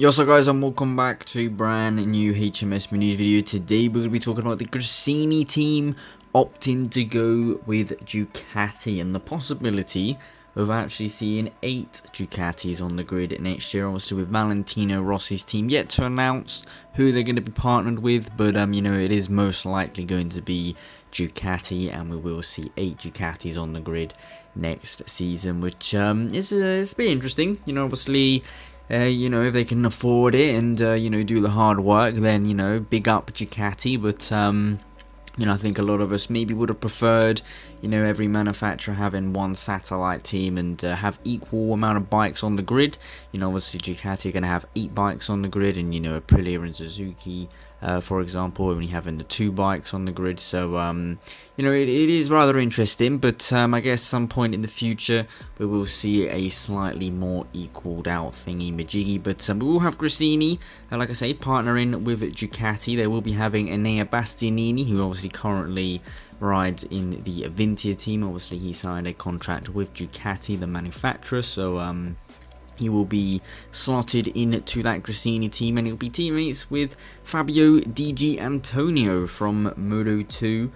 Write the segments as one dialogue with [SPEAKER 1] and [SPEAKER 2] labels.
[SPEAKER 1] Yo, so guys, and welcome back to a brand new Hijomeatman news video. Today we're going to be talking about the Grassini team opting to go with Ducati and the possibility of actually seeing 8 Ducatis on the grid next year. Obviously with Valentino Rossi's team yet to announce who they're going to be partnered with, but you know, it is most likely going to be Ducati, and we will see 8 Ducatis on the grid next season, which it's been interesting. You know, obviously, you know, if they can afford it and you know, do the hard work, then, you know, big up Ducati. But you know, I think a lot of us maybe would have preferred, you know, every manufacturer having one satellite team and have equal amount of bikes on the grid. You know, obviously Ducati are going to have 8 bikes on the grid, and, you know, Aprilia and Suzuki, for example, only having the 2 bikes on the grid. So you know, it is rather interesting, but I guess some point in the future we will see a slightly more equaled out thingy majiggy. But we will have Gresini, like I say, partnering with Ducati. They will be having Enea Bastianini, who obviously currently rides in the Avintia team. Obviously he signed a contract with Ducati, the manufacturer, so he will be slotted into that Grassini team, and he'll be teammates with Fabio Di Antonio from Moto 2.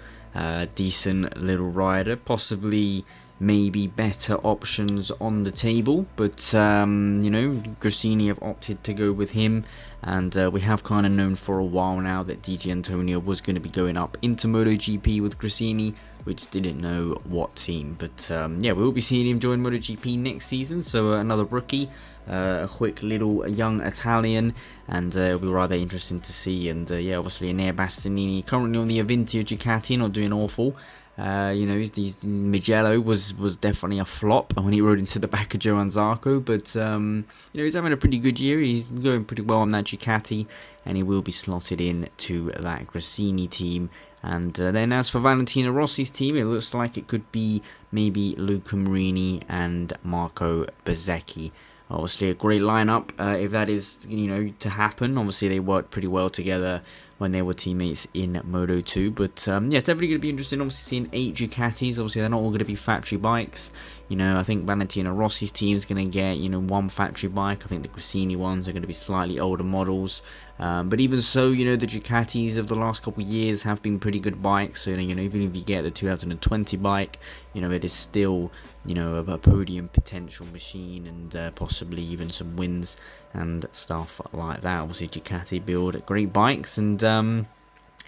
[SPEAKER 1] Decent little rider, possibly maybe better options on the table, but you know, Grassini have opted to go with him, and we have kind of known for a while now that Di Antonio was going to be going up into MotoGP with Grassini. We just didn't know what team, but yeah, we will be seeing him join MotoGP next season. So another rookie, a quick little young Italian, and it'll be rather interesting to see. And yeah, obviously Enea Bastianini currently on the Avintia Ducati, not doing awful. You know, Mugello was definitely a flop when he rode into the back of Johann Zarco, but you know, he's having a pretty good year. He's going pretty well on that Ducati, and he will be slotted in to that Grassini team. And then as for Valentino Rossi's team, it looks like it could be maybe Luca Marini and Marco Bezzecchi. Obviously a great lineup if that is, you know, to happen. Obviously they worked pretty well together when they were teammates in Moto 2, but yeah, it's definitely going to be interesting. Obviously seeing 8 Ducatis. Obviously they're not all going to be factory bikes. You know, I think Valentino Rossi's team is going to get, you know, 1 factory bike. I think the Grassini ones are going to be slightly older models. But even so, you know, the Ducatis of the last couple of years have been pretty good bikes. So, you know, even if you get the 2020 bike, you know, it is still, you know, a podium potential machine, and possibly even some wins and stuff like that. Obviously, Ducati build great bikes, and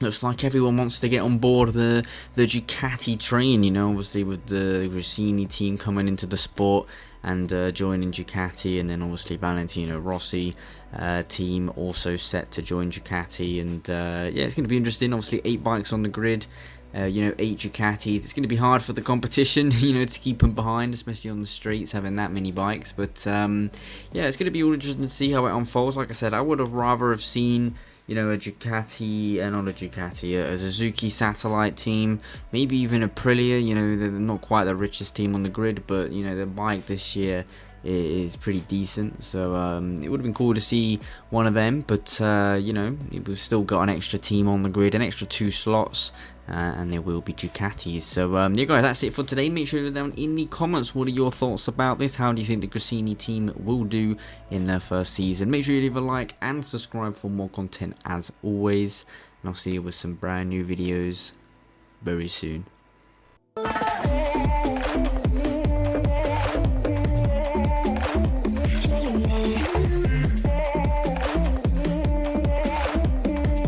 [SPEAKER 1] looks like everyone wants to get on board the Ducati train, you know, obviously with the Grassini team coming into the sport and joining Ducati, and then obviously Valentino Rossi team also set to join Ducati, and yeah, it's going to be interesting. Obviously 8 bikes on the grid, you know, 8 Ducatis. It's going to be hard for the competition, you know, to keep them behind, especially on the streets, having that many bikes. But yeah, it's going to be all interesting to see how it unfolds. Like I said, I would have rather have seen, you know, a Ducati, not a Ducati, a Suzuki satellite team, maybe even Aprilia. You know, they're not quite the richest team on the grid, but, you know, the bike this year is pretty decent. So it would have been cool to see one of them, but you know, we've still got an extra team on the grid, an extra 2 slots. And there will be Ducatis. So yeah guys, that's it for today. Make sure you're down in the comments, what are your thoughts about this? How do you think the Grassini team will do in their first season? Make sure you leave a like and subscribe for more content as always, and I'll see you with some brand new videos very soon.